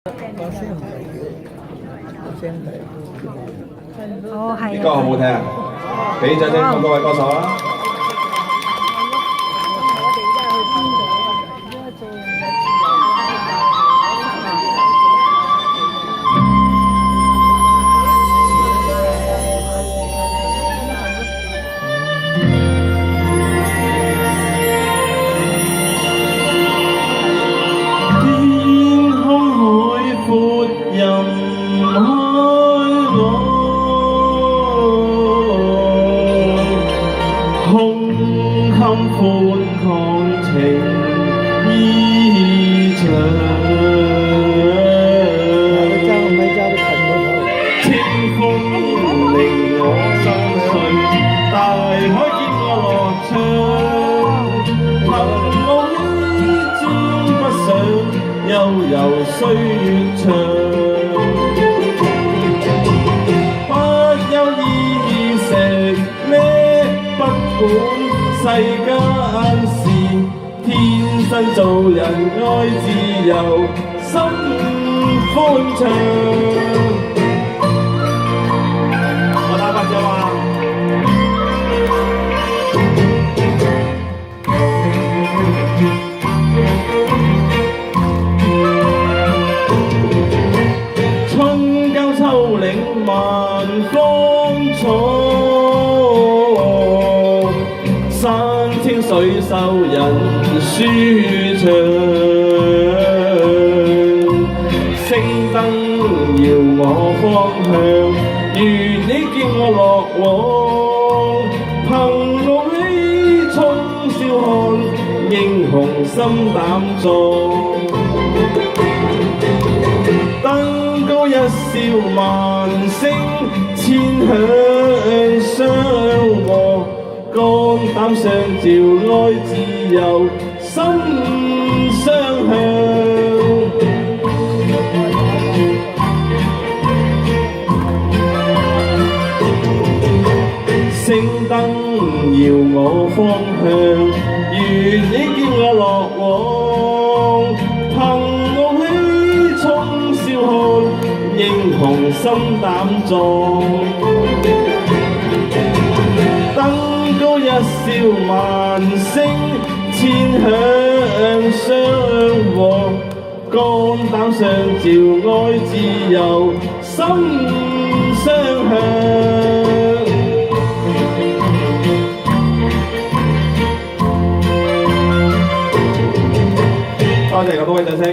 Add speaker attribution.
Speaker 1: 把聲唔係嘅，把聲係
Speaker 2: 哦，係
Speaker 3: 啲歌好唔好聽啊？俾掌聲咁多位歌手啦！
Speaker 4: 寬曠情意長，清風令我心碎，大海見我樂暢，憑我喜專不想悠悠歲月長，不憂衣食咩，不管世間事，天生做人愛自由，心歡暢。我打拍手啊！春郊秋嶺萬芳草。山清水秀人舒暢，星燈搖我方向，願你見我樂往，憑我喜衝笑看，英雄心膽壯，登高一笑萬聲，千響相和。肝膽相照愛自由，心相向。星燈搖我方向，願你見我樂往，憑我喜衝笑看，英雄心膽壯。一笑萬聲，千響相和，肝膽相照愛自由，心相向。多謝咁多位掌聲。